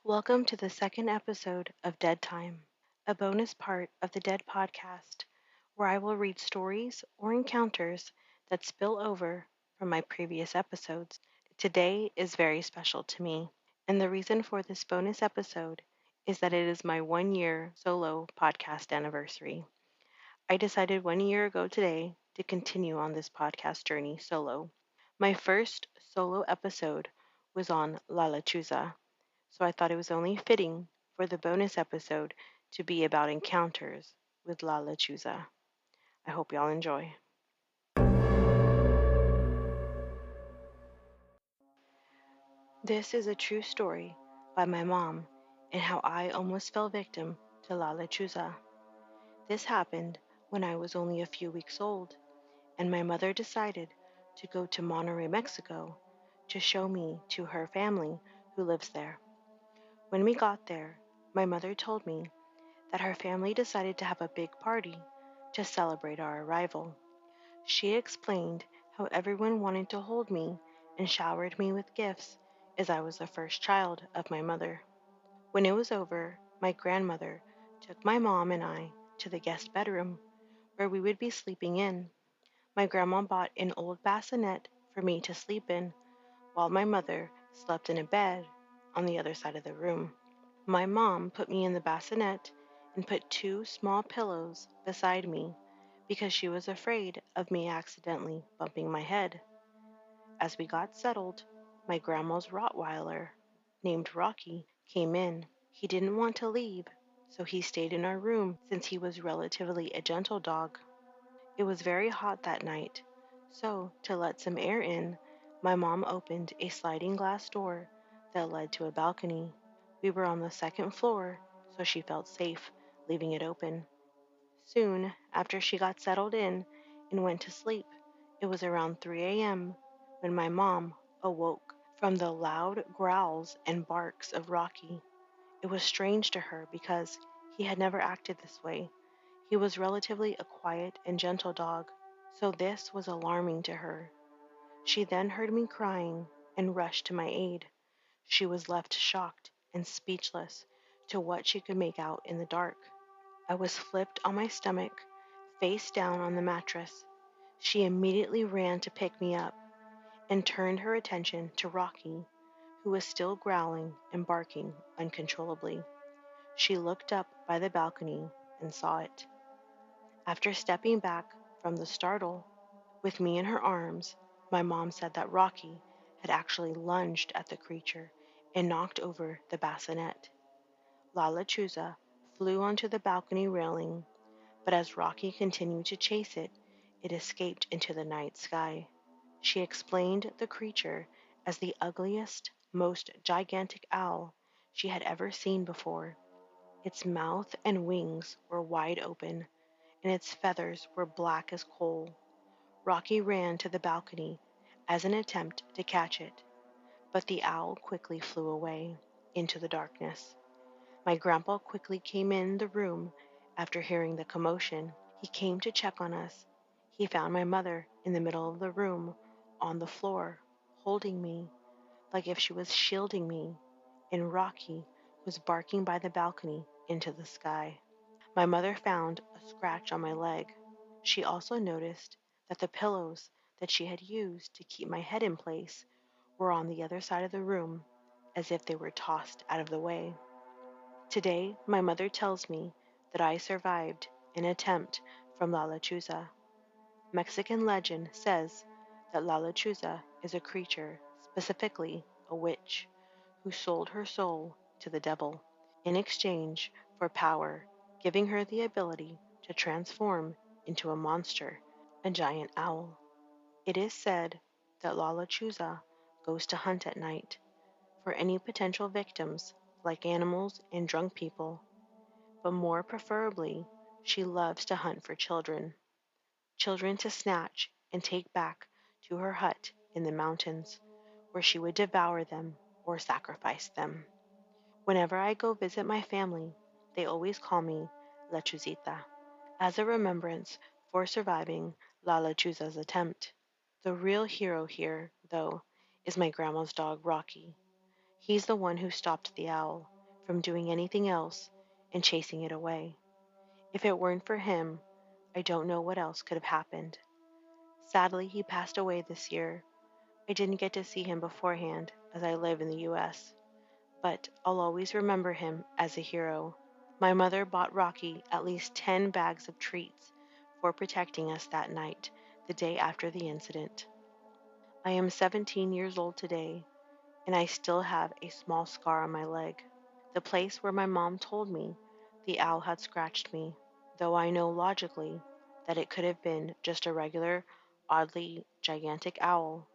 Welcome to the second episode of Dead Time, a bonus part of the Dead podcast, where I will read stories or encounters that spill over from my previous episodes. Today is very special to me, and the reason for this bonus episode is that it is my 1 year solo podcast anniversary. I decided 1 year ago today to continue on this podcast journey solo. My first solo episode was on Lechuza, so I thought it was only fitting for the bonus episode to be about encounters with Lechuza. I hope y'all enjoy. This is a true story by my mom and how I almost fell victim to Lechuza. This happened when I was only a few weeks old, and my mother decided to go to Monterrey, Mexico, to show me to her family who lives there. When we got there, my mother told me that her family decided to have a big party to celebrate our arrival. She explained how everyone wanted to hold me and showered me with gifts as I was the first child of my mother. When it was over, my grandmother took my mom and I to the guest bedroom where we would be sleeping in. My grandma bought an old bassinet for me to sleep in while my mother slept in a bed on the other side of the room. My mom put me in the bassinet and put two small pillows beside me because she was afraid of me accidentally bumping my head. As we got settled, my grandma's Rottweiler, named Rocky, came in. He didn't want to leave, so he stayed in our room since he was relatively a gentle dog. It was very hot that night, so to let some air in, my mom opened a sliding glass door that led to a balcony. We were on the second floor, so she felt safe leaving it open. Soon after she got settled in and went to sleep, it was around 3 a.m. when my mom awoke from the loud growls and barks of Rocky. It was strange to her because he had never acted this way. He was relatively a quiet and gentle dog, so this was alarming to her. She then heard me crying and rushed to my aid. She was left shocked and speechless to what she could make out in the dark. I was flipped on my stomach, face down on the mattress. She immediately ran to pick me up and turned her attention to Rocky, who was still growling and barking uncontrollably. She looked up by the balcony and saw it. After stepping back from the startle, with me in her arms, my mom said that Rocky had actually lunged at the creature and knocked over the bassinet. Lechuza flew onto the balcony railing, but as Rocky continued to chase it, it escaped into the night sky. She explained the creature as the ugliest, most gigantic owl she had ever seen before. Its mouth and wings were wide open, and its feathers were black as coal. Rocky ran to the balcony as an attempt to catch it, but the owl quickly flew away into the darkness. My grandpa quickly came in the room after hearing the commotion. He came to check on us. He found my mother in the middle of the room, on the floor, holding me, like if she was shielding me, and Rocky was barking by the balcony into the sky. My mother found a scratch on my leg. She also noticed that the pillows that she had used to keep my head in place were on the other side of the room, as if they were tossed out of the way. Today, my mother tells me that I survived an attempt from Lechuza. Mexican legend says that Lechuza is a creature, specifically a witch, who sold her soul to the devil in exchange for power, giving her the ability to transform into a monster, a giant owl. It is said that Lechuza goes to hunt at night for any potential victims, like animals and drunk people, but more preferably, she loves to hunt for children, children to snatch and take back to her hut in the mountains, where she would devour them or sacrifice them. Whenever I go visit my family, they always call me Lechuzita, as a remembrance for surviving La Lechuza's attempt. The real hero here, though, is my grandma's dog Rocky. He's the one who stopped the owl from doing anything else and chasing it away. If it weren't for him, I don't know what else could have happened. Sadly, he passed away this year. I didn't get to see him beforehand as I live in the US, but I'll always remember him as a hero. My mother bought Rocky at least 10 bags of treats for protecting us that night, the day after the incident. I am 17 years old today, and I still have a small scar on my leg, the place where my mom told me the owl had scratched me, though I know logically that it could have been just a regular, oddly gigantic owl.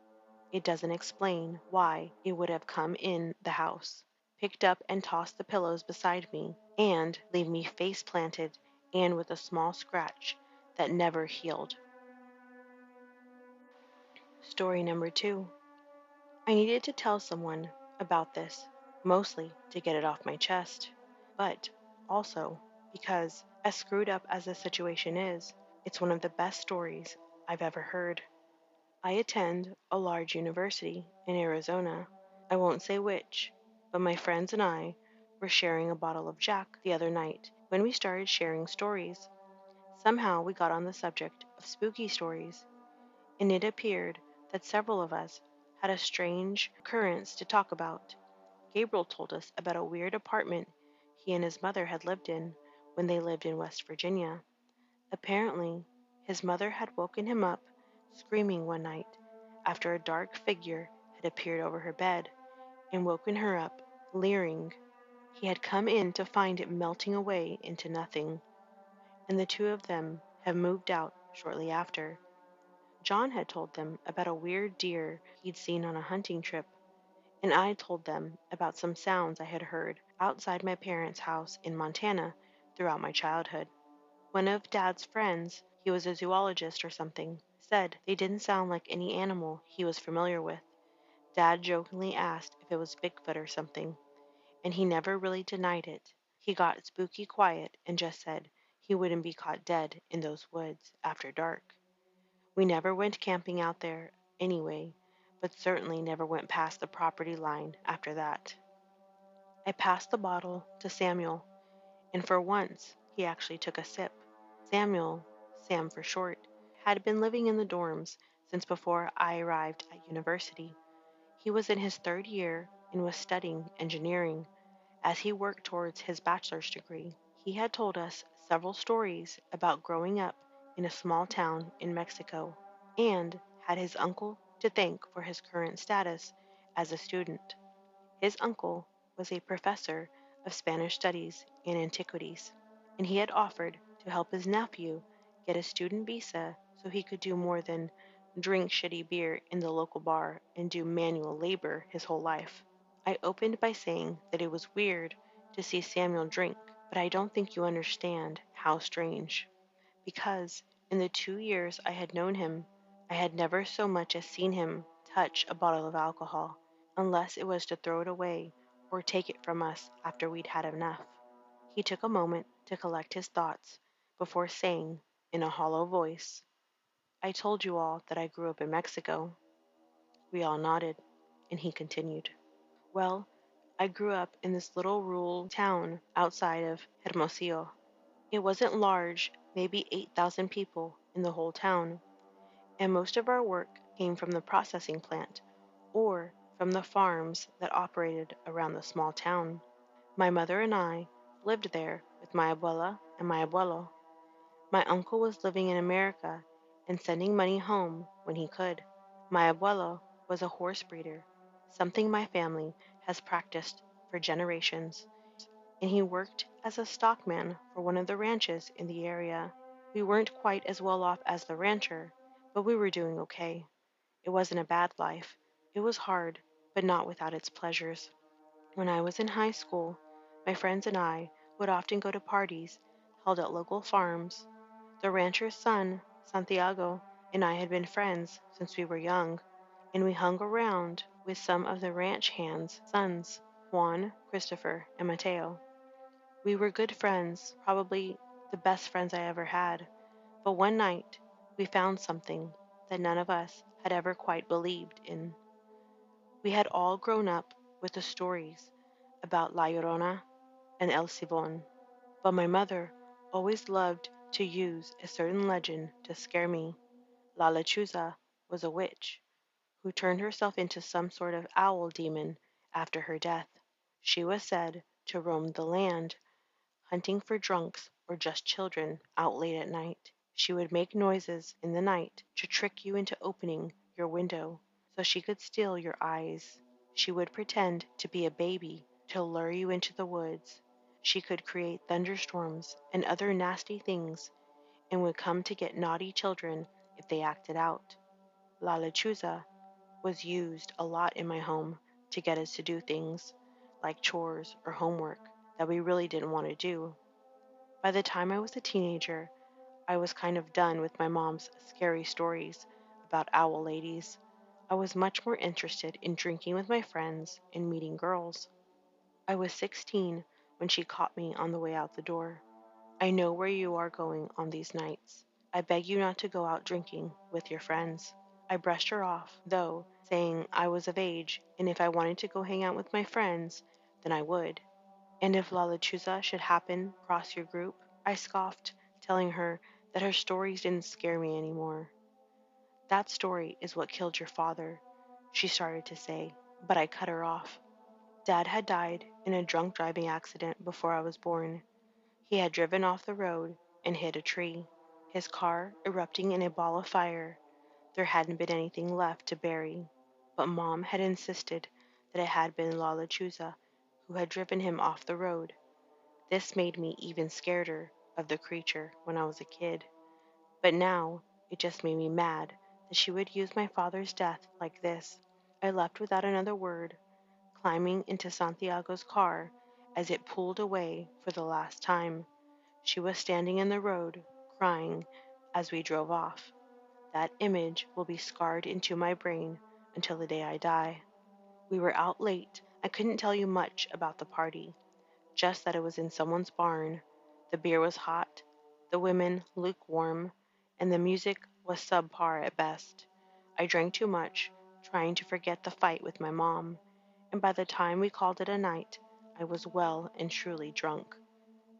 It doesn't explain why it would have come in the house, picked up and tossed the pillows beside me, and leave me face planted and with a small scratch that never healed. Story number 2. I needed to tell someone about this, mostly to get it off my chest, but also because, as screwed up as the situation is, it's one of the best stories I've ever heard. I attend a large university in Arizona. I won't say which, but my friends and I were sharing a bottle of Jack the other night when we started sharing stories. Somehow we got on the subject of spooky stories, and it appeared that several of us had a strange occurrence to talk about. Gabriel told us about a weird apartment he and his mother had lived in when they lived in West Virginia. Apparently, his mother had woken him up screaming one night after a dark figure had appeared over her bed and woken her up, leering. He had come in to find it melting away into nothing, and the two of them have moved out shortly after. John had told them about a weird deer he'd seen on a hunting trip, and I told them about some sounds I had heard outside my parents' house in Montana throughout my childhood. One of Dad's friends, he was a zoologist or something, said they didn't sound like any animal he was familiar with. Dad jokingly asked if it was Bigfoot or something, and he never really denied it. He got spooky quiet and just said he wouldn't be caught dead in those woods after dark. We never went camping out there anyway, but certainly never went past the property line after that. I passed the bottle to Samuel, and for once he actually took a sip. Samuel, Sam for short, had been living in the dorms since before I arrived at university. He was in his third year and was studying engineering as he worked towards his bachelor's degree. He had told us several stories about growing up in a small town in Mexico and had his uncle to thank for his current status as a student. His uncle was a professor of Spanish studies and antiquities, and he had offered to help his nephew get a student visa so he could do more than drink shitty beer in the local bar and do manual labor his whole life. I opened by saying that it was weird to see Samuel drink, but I don't think you understand how strange. Because in the 2 years I had known him, I had never so much as seen him touch a bottle of alcohol, unless it was to throw it away or take it from us after we'd had enough. He took a moment to collect his thoughts before saying, in a hollow voice, I told you all that I grew up in Mexico. We all nodded, and he continued, well, I grew up in this little rural town outside of Hermosillo. It wasn't large, maybe 8,000 people in the whole town, and most of our work came from the processing plant or from the farms that operated around the small town. My mother and I lived there with my abuela and my abuelo. My uncle was living in America and sending money home when he could. My abuelo was a horse breeder, something my family has practiced for generations, and he worked as a stockman for one of the ranches in the area. We weren't quite as well off as the rancher, but we were doing okay. It wasn't a bad life. It was hard, but not without its pleasures. When I was in high school, my friends and I would often go to parties held at local farms. The rancher's son, Santiago, and I had been friends since we were young, and we hung around with some of the ranch hands' sons, Juan, Christopher, and Mateo. We were good friends, probably the best friends I ever had, but one night we found something that none of us had ever quite believed in. We had all grown up with the stories about La Llorona and El Sibon. But my mother always loved to use a certain legend to scare me. La Lechuza was a witch who turned herself into some sort of owl demon after her death. She was said to roam the land, hunting for drunks or just children out late at night. She would make noises in the night to trick you into opening your window so she could steal your eyes. She would pretend to be a baby to lure you into the woods. She could create thunderstorms and other nasty things and would come to get naughty children if they acted out. La Lechuza was used a lot in my home to get us to do things like chores or homework that we really didn't want to do. By the time I was a teenager, I was kind of done with my mom's scary stories about owl ladies. I was much more interested in drinking with my friends and meeting girls. I was 16 when she caught me on the way out the door. I know where you are going on these nights. I beg you not to go out drinking with your friends. I brushed her off, though, saying I was of age, and if I wanted to go hang out with my friends, then I would. And if La Lechuza should happen across your group, I scoffed, telling her that her stories didn't scare me anymore. That story is what killed your father, she started to say, but I cut her off. Dad had died in a drunk driving accident before I was born. He had driven off the road and hit a tree, his car erupting in a ball of fire. There hadn't been anything left to bury, but Mom had insisted that it had been La Lechuza who had driven him off the road. This made me even scareder of the creature when I was a kid, but now it just made me mad that she would use my father's death like this. I left without another word, climbing into Santiago's car as it pulled away for the last time. She was standing in the road, crying as we drove off. That image will be scarred into my brain until the day I die. We were out late. I couldn't tell you much about the party, just that it was in someone's barn. The beer was hot, the women lukewarm, and the music was subpar at best. I drank too much, trying to forget the fight with my mom, and by the time we called it a night, I was well and truly drunk.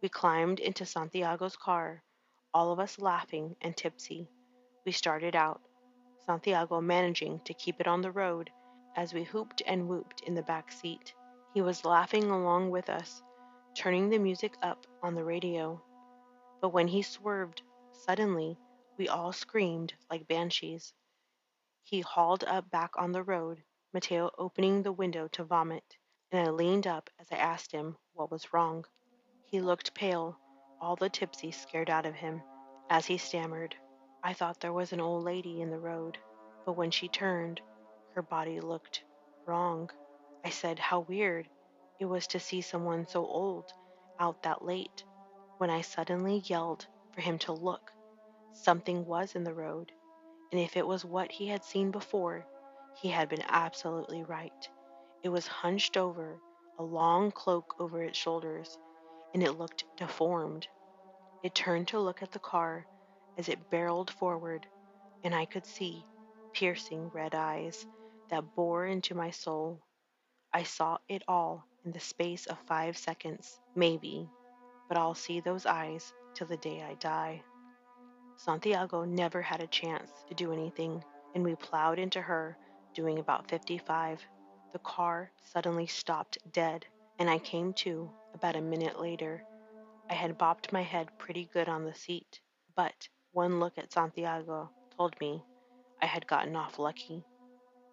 We climbed into Santiago's car, all of us laughing and tipsy. We started out, Santiago managing to keep it on the road as we hooped and whooped in the back seat. He was laughing along with us, turning the music up on the radio. But when he swerved, suddenly, we all screamed like banshees. He hauled up back on the road, Mateo opening the window to vomit, and I leaned up as I asked him what was wrong. He looked pale, all the tipsy scared out of him, as he stammered, I thought there was an old lady in the road, but when she turned, her body looked wrong. I said how weird it was to see someone so old out that late, when I suddenly yelled for him to look. Something was in the road, and if it was what he had seen before, he had been absolutely right. It was hunched over, a long cloak over its shoulders, and it looked deformed. It turned to look at the car as it barreled forward, and I could see piercing red eyes that bore into my soul. I saw it all in the space of 5 seconds, maybe, but I'll see those eyes till the day I die. Santiago never had a chance to do anything, and we plowed into her, doing about 55. The car suddenly stopped dead, and I came to about a minute later. I had bopped my head pretty good on the seat, but one look at Santiago told me I had gotten off lucky.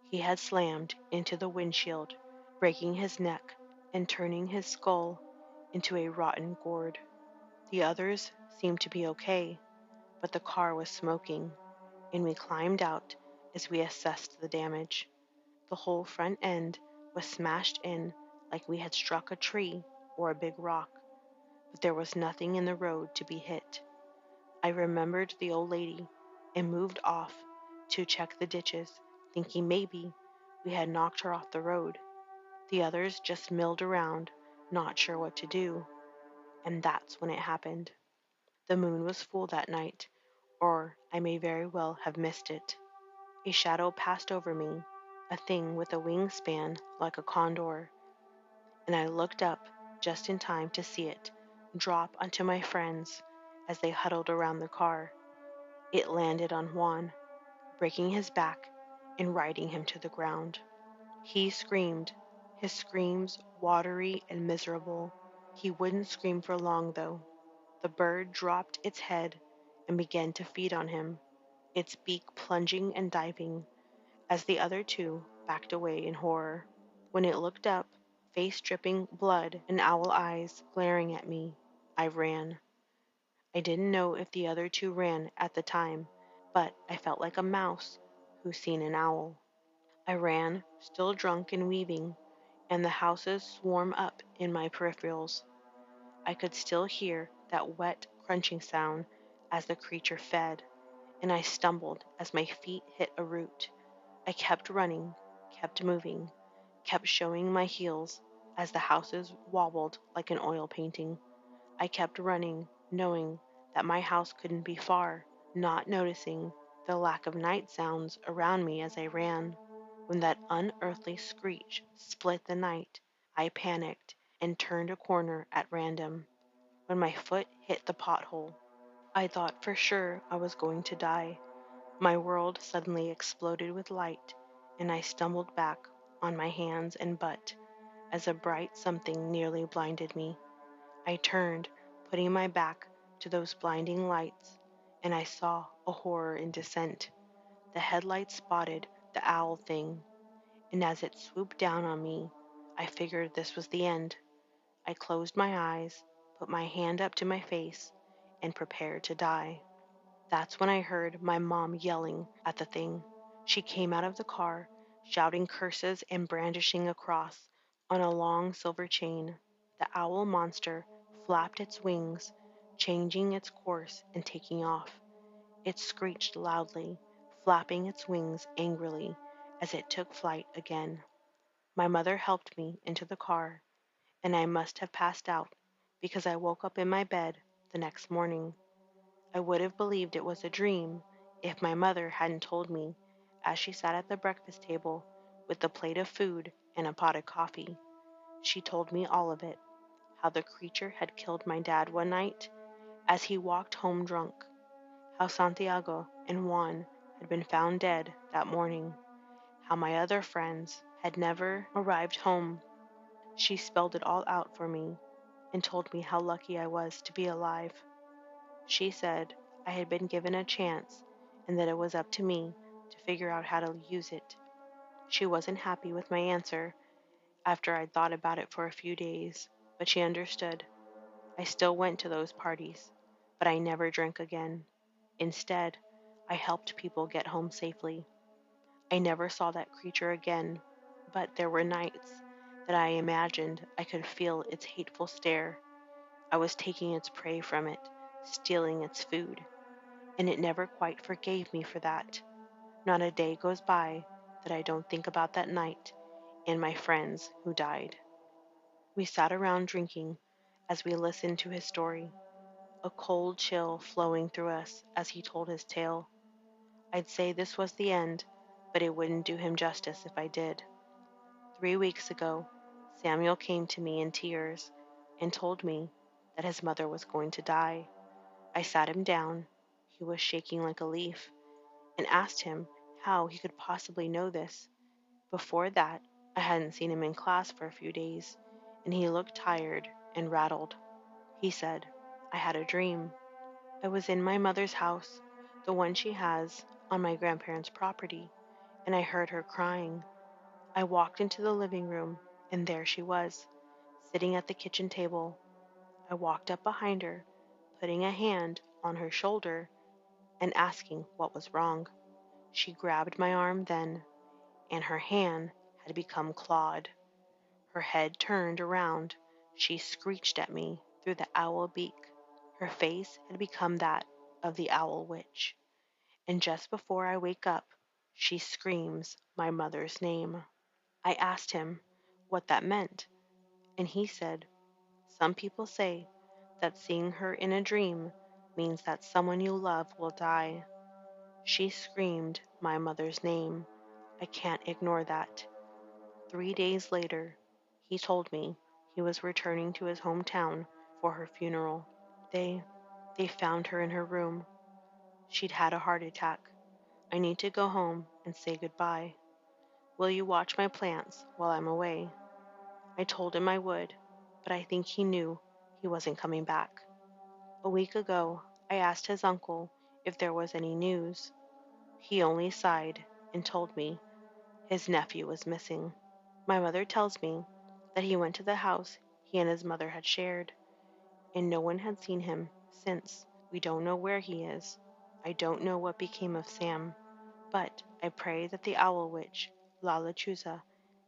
He had slammed into the windshield, breaking his neck and turning his skull into a rotten gourd. The others seemed to be okay, but the car was smoking, and we climbed out as we assessed the damage. The whole front end was smashed in like we had struck a tree or a big rock, but there was nothing in the road to be hit. I remembered the old lady and moved off to check the ditches, thinking maybe we had knocked her off the road. The others just milled around, not sure what to do, and that's when it happened. The moon was full that night, or I may very well have missed it. A shadow passed over me, a thing with a wingspan like a condor. and I looked up just in time to see it drop onto my friends as they huddled around the car. It landed on Juan, breaking his back and riding him to the ground. He screamed, his screams watery and miserable. He wouldn't scream for long, though. The bird dropped its head and began to feed on him, its beak plunging and diving, as the other two backed away in horror. When it looked up, face dripping blood and owl eyes glaring at me, I ran. I didn't know if the other two ran at the time, but I felt like a mouse who's seen an owl. I ran, still drunk and weaving, and the houses swarm up in my peripherals. I could still hear that wet, crunching sound as the creature fed, and I stumbled as my feet hit a root. I kept running, kept moving, kept showing my heels as the houses wobbled like an oil painting. I kept running, knowing that my house couldn't be far, not noticing the lack of night sounds around me as I ran. When that unearthly screech split the night, I panicked and turned a corner at random. When my foot hit the pothole, I thought for sure I was going to die. My world suddenly exploded with light, and I stumbled back on my hands and butt as a bright something nearly blinded me. I turned, putting my back to those blinding lights, and I saw a horror in descent. The headlights spotted the owl thing, and as it swooped down on me, I figured this was the end. I closed my eyes, put my hand up to my face, and prepared to die. That's when I heard my mom yelling at the thing. She came out of the car, shouting curses and brandishing a cross on a long silver chain. The owl monster flapped its wings, changing its course and taking off. It screeched loudly, flapping its wings angrily as it took flight again. My mother helped me into the car, and I must have passed out because I woke up in my bed the next morning. I would have believed it was a dream if my mother hadn't told me as she sat at the breakfast table with the plate of food and a pot of coffee. She told me all of it, how the creature had killed my dad one night as he walked home drunk, how Santiago and Juan had been found dead that morning, how my other friends had never arrived home. She spelled it all out for me and told me how lucky I was to be alive. She said I had been given a chance and that it was up to me to figure out how to use it. She wasn't happy with my answer after I'd thought about it for a few days, but she understood. I still went to those parties, but I never drank again. Instead, I helped people get home safely. I never saw that creature again, but there were nights that I imagined I could feel its hateful stare. I was taking its prey from it, stealing its food, and it never quite forgave me for that. Not a day goes by that I don't think about that night and my friends who died. We sat around drinking as we listened to his story, a cold chill flowing through us as he told his tale. I'd say this was the end, but it wouldn't do him justice if I did. 3 weeks ago, Samuel came to me in tears and told me that his mother was going to die. I sat him down. He was shaking like a leaf, and asked him how he could possibly know this. Before that, I hadn't seen him in class for a few days, and he looked tired and rattled. He said, I had a dream. I was in my mother's house, the one she has on my grandparents' property, and I heard her crying. I walked into the living room, and there she was, sitting at the kitchen table. I walked up behind her, putting a hand on her shoulder and asking what was wrong. She grabbed my arm then, and her hand had become clawed. Her head turned around. She screeched at me through the owl beak. Her face had become that of the owl witch. And just before I wake up, she screams my mother's name. I asked him what that meant, and he said, some people say that seeing her in a dream means that someone you love will die. She screamed my mother's name. I can't ignore that. 3 days later, he told me He was returning to his hometown for her funeral. They they found her in her room. She'd had a heart attack. I need to go home and say goodbye. Will you watch my plants while I'm away? I told him I would, but I think he knew he wasn't coming back. A week ago, I asked his uncle if there was any news. He only sighed and told me his nephew was missing. My mother tells me that he went to the house he and his mother had shared, and no one had seen him since. We don't know where he is. I don't know what became of Sam, but I pray that the owl witch, Lechuza,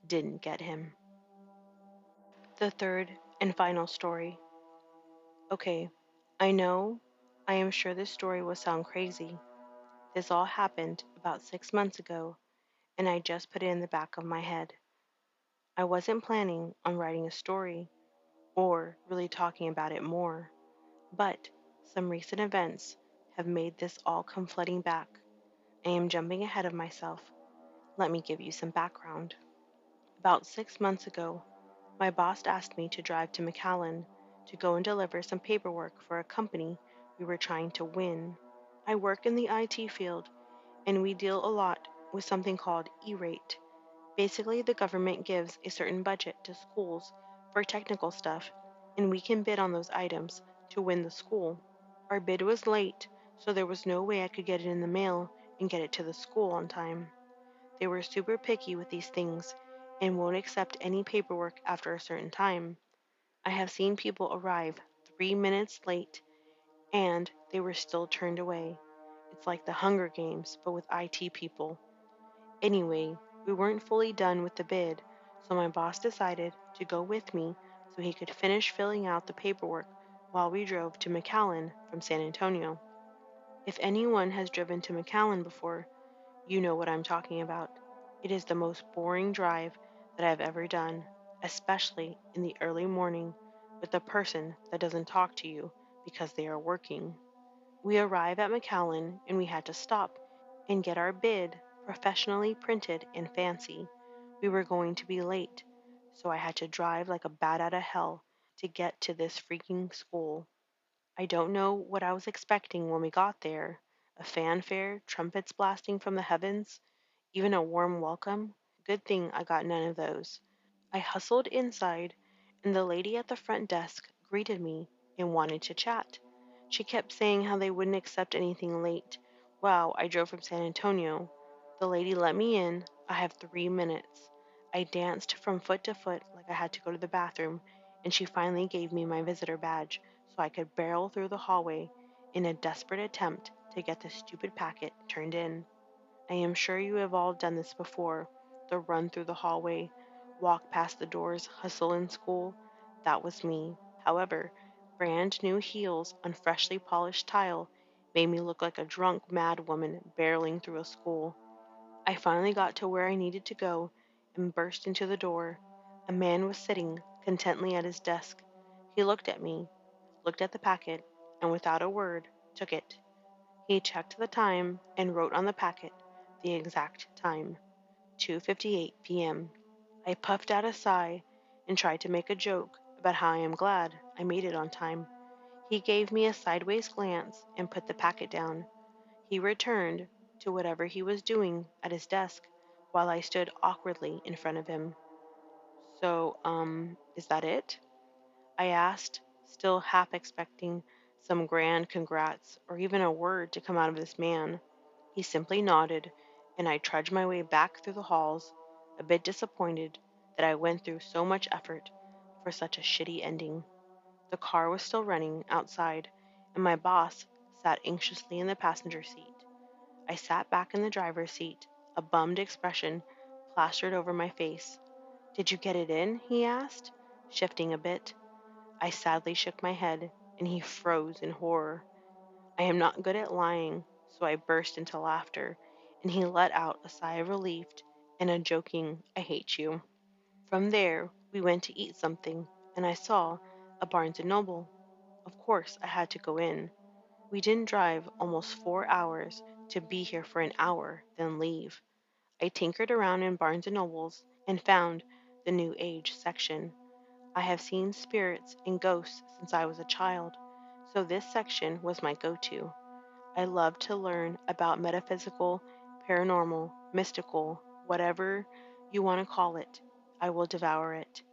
didn't get him. The third and final story. Okay, I am sure this story will sound crazy. This all happened about 6 months ago, and I just put it in the back of my head. I wasn't planning on writing a story or really talking about it more, but some recent events have made this all come flooding back. I am jumping ahead of myself. Let me give you some background. About 6 months ago, my boss asked me to drive to McAllen to go and deliver some paperwork for a company we were trying to win. I work in the IT field, and we deal a lot with something called E-rate. Basically, the government gives a certain budget to schools for technical stuff, and we can bid on those items to win the school. Our bid was late, so there was no way I could get it in the mail and get it to the school on time. They were super picky with these things and won't accept any paperwork after a certain time. I have seen people arrive 3 minutes late and they were still turned away. It's like the Hunger Games, but with IT people. Anyway, we weren't fully done with the bid, so my boss decided to go with me so he could finish filling out the paperwork while we drove to McAllen from San Antonio. If anyone has driven to McAllen before, you know what I'm talking about. It is the most boring drive that I've ever done, especially in the early morning with a person that doesn't talk to you because they are working. We arrive at McAllen and we had to stop and get our bid professionally printed and fancy. We were going to be late, so I had to drive like a bat out of hell to get to this freaking school. I don't know what I was expecting when we got there. A fanfare, trumpets blasting from the heavens, even a warm welcome. Good thing I got none of those. I hustled inside, and the lady at the front desk greeted me and wanted to chat. She kept saying how they wouldn't accept anything late. Wow, I drove from San Antonio. The lady let me in. I have 3 minutes. I danced from foot to foot like I had to go to the bathroom, and she finally gave me my visitor badge so I could barrel through the hallway in a desperate attempt to get the stupid packet turned in. I am sure you have all done this before, the run through the hallway, walk past the doors, hustle in school. That was me. However, brand new heels on freshly polished tile made me look like a drunk mad woman barreling through a school. I finally got to where I needed to go and burst into the door. A man was sitting contentedly at his desk. He looked at me, looked at the packet, and without a word, took it. He checked the time and wrote on the packet the exact time, 2:58 p.m. I puffed out a sigh and tried to make a joke about how I am glad I made it on time. He gave me a sideways glance and put the packet down. He returned to whatever he was doing at his desk while I stood awkwardly in front of him. So, is that it? I asked, still half expecting some grand congrats or even a word to come out of this man. He simply nodded, and I trudged my way back through the halls, a bit disappointed that I went through so much effort for such a shitty ending. The car was still running outside, and my boss sat anxiously in the passenger seat. I sat back in the driver's seat, a bummed expression plastered over my face. Did you get it in? He asked, shifting a bit. I sadly shook my head, and he froze in horror. I am not good at lying, so I burst into laughter, and he let out a sigh of relief and a joking, I hate you. From there, we went to eat something, and I saw a Barnes& and Noble. Of course, I had to go in. We didn't drive almost 4 hours to be here for an hour, then leave. I tinkered around in Barnes& and Nobles and found the New Age section. I have seen spirits and ghosts since I was a child, so this section was my go to. I love to learn about metaphysical, paranormal, mystical, whatever you want to call it. I will devour it.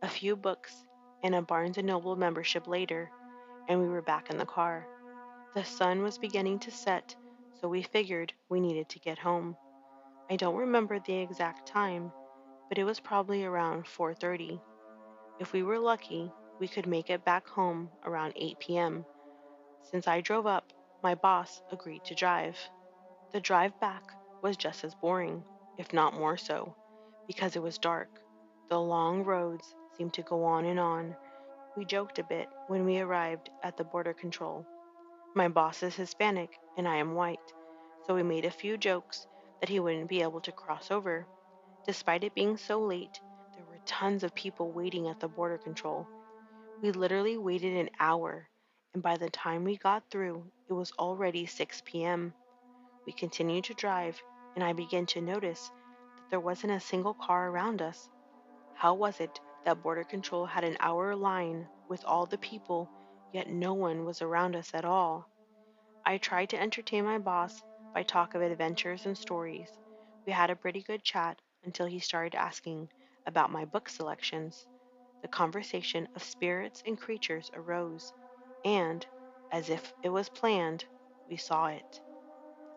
A few books and a Barnes& and Noble membership later, and we were back in the car. The sun was beginning to set, so we figured we needed to get home. I don't remember the exact time, but it was probably around 4:30. If we were lucky, we could make it back home around 8 p.m. Since I drove up, my boss agreed to drive. The drive back was just as boring, if not more so, because it was dark. The long roads seemed to go on and on. We joked a bit when we arrived at the border control. My boss is Hispanic and I am white, so we made a few jokes that he wouldn't be able to cross over. Despite it being so late, there were tons of people waiting at the border control. We literally waited an hour, and by the time we got through, it was already 6 p.m. We continued to drive, and I began to notice that there wasn't a single car around us. How was it that border control had an hour line with all the people, yet no one was around us at all? I tried to entertain my boss by talk of adventures and stories. We had a pretty good chat until he started asking about my book selections. The conversation of spirits and creatures arose, and, as if it was planned, we saw it.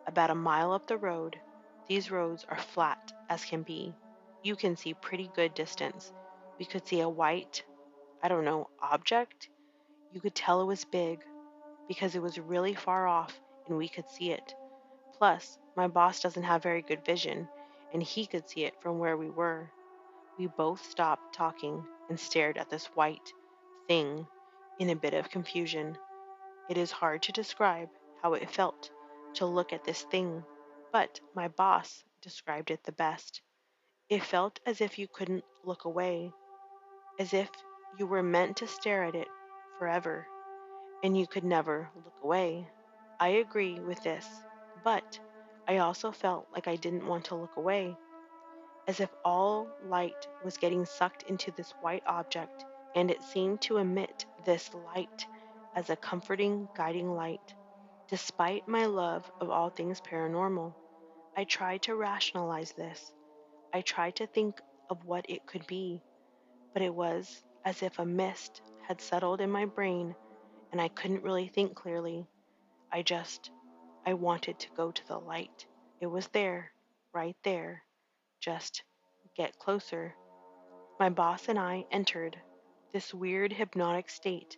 About a mile up the road, these roads are flat as can be. You can see pretty good distance. We could see a white, I don't know, object. You could tell it was big because it was really far off and we could see it. Plus, my boss doesn't have very good vision and he could see it from where we were. We both stopped talking and stared at this white thing in a bit of confusion. It is hard to describe how it felt to look at this thing, but my boss described it the best. It felt as if you couldn't look away, as if you were meant to stare at it forever, and you could never look away. I agree with this, but I also felt like I didn't want to look away, as if all light was getting sucked into this white object, and it seemed to emit this light as a comforting, guiding light. Despite my love of all things paranormal, I tried to rationalize this. I tried to think of what it could be, but it was as if a mist had settled in my brain and I couldn't really think clearly. I just, I wanted to go to the light. It was there, right there. Just get closer. My boss and I entered this weird hypnotic state,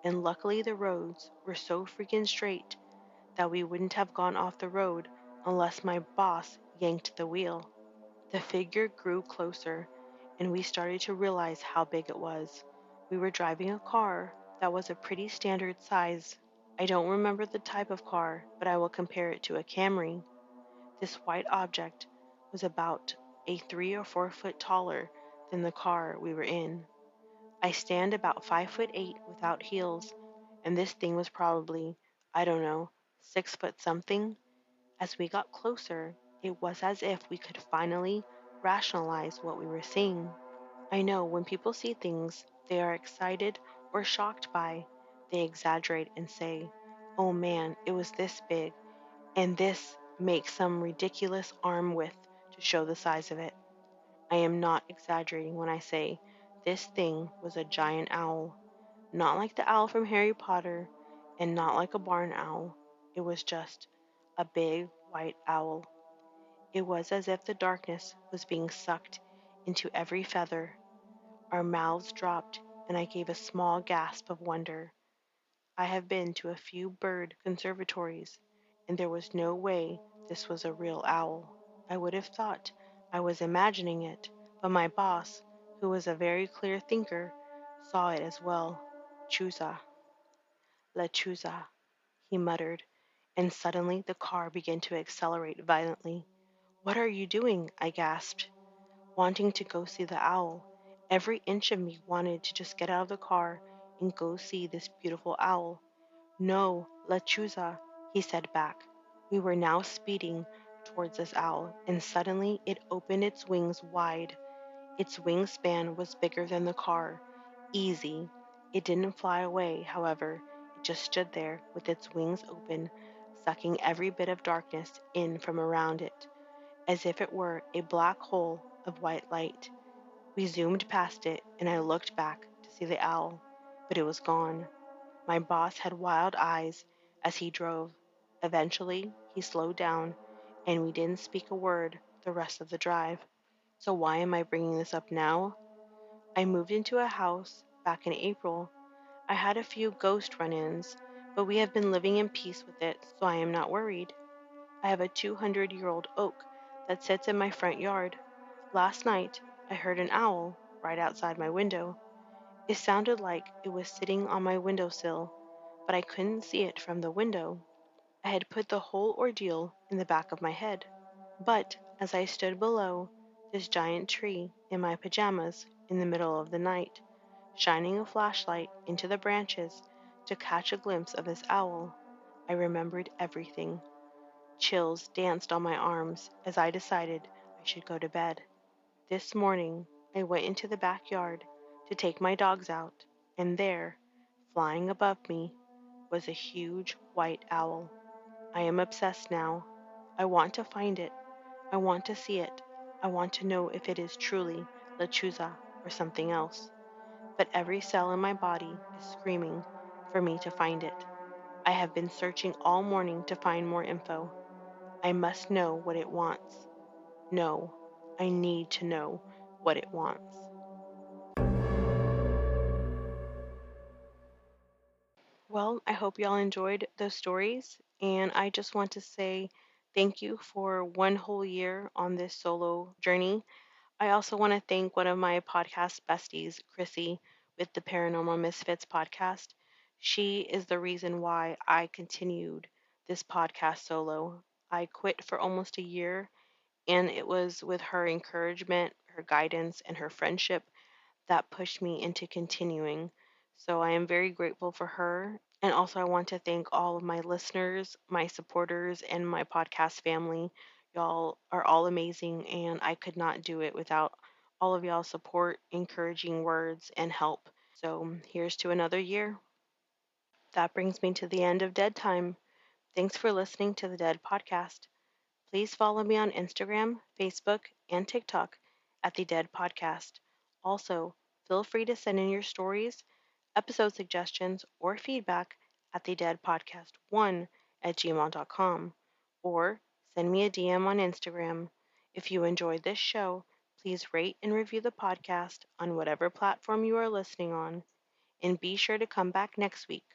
and luckily the roads were so freaking straight that we wouldn't have gone off the road unless my boss yanked the wheel. The figure grew closer, and we started to realize how big it was. We were driving a car that was a pretty standard size. I don't remember the type of car, but I will compare it to a Camry. This white object was about a 3 or 4 foot taller than the car we were in. I stand about 5'8" without heels, and this thing was probably, I don't know, 6 foot something. As we got closer, it was as if we could finally rationalize what we were seeing. I know when people see things they are excited or shocked by, they exaggerate and say, oh man, it was this big, and this makes some ridiculous arm width to show the size of it. I am not exaggerating when I say this thing was a giant owl, not like the owl from Harry Potter, and not like a barn owl. It was just a big white owl. It was as if the darkness was being sucked into every feather. Our mouths dropped, and I gave a small gasp of wonder. I have been to a few bird conservatories, and there was no way this was a real owl. I would have thought I was imagining it, but my boss, who was a very clear thinker, saw it as well. Chuza, Lechuza, he muttered, and suddenly the car began to accelerate violently. What are you doing? I gasped, wanting to go see the owl. Every inch of me wanted to just get out of the car and go see this beautiful owl. No, Lechuza, he said back. We were now speeding towards this owl, and suddenly it opened its wings wide. Its wingspan was bigger than the car. Easy. It didn't fly away, however, it just stood there with its wings open, sucking every bit of darkness in from around it, as if it were a black hole of white light. We zoomed past it, and I looked back to see the owl, but it was gone. My boss had wild eyes as he drove. Eventually, he slowed down, and we didn't speak a word the rest of the drive. So, why am I bringing this up now? I moved into a house back in April. I had a few ghost run ins, but we have been living in peace with it, so I am not worried. I have a 200-year-old oak that sits in my front yard. Last night, I heard an owl right outside my window. It sounded like it was sitting on my windowsill, but I couldn't see it from the window. I had put the whole ordeal in the back of my head. But as I stood below this giant tree in my pajamas in the middle of the night, shining a flashlight into the branches to catch a glimpse of this owl, I remembered everything. Chills danced on my arms as I decided I should go to bed. This morning, I went into the backyard to take my dogs out, and there, flying above me, was a huge white owl. I am obsessed now. I want to find it. I want to see it. I want to know if it is truly Lechuza or something else. But every cell in my body is screaming for me to find it. I have been searching all morning to find more info. I must know what it wants. No, I need to know what it wants. Well, I hope y'all enjoyed those stories, and I just want to say thank you for one whole year on this solo journey. I also want to thank one of my podcast besties, Chrissy, with the Paranormal Misfits podcast. She is the reason why I continued this podcast solo. I quit for almost a year, and it was with her encouragement, her guidance, and her friendship that pushed me into continuing. So I am very grateful for her. And also, I want to thank all of my listeners, my supporters, and my podcast family. Y'all are all amazing, and I could not do it without all of y'all's support, encouraging words, and help. So here's to another year. That brings me to the end of Dead Time. Thanks for listening to the Dead Podcast. Please follow me on Instagram, Facebook, and TikTok at the Dead Podcast. Also, feel free to send in your stories, episode suggestions, or feedback at the Dead Podcast 1 at gmail.com, or send me a DM on Instagram. If you enjoyed this show, please rate and review the podcast on whatever platform you are listening on, and be sure to come back next week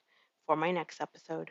for my next episode.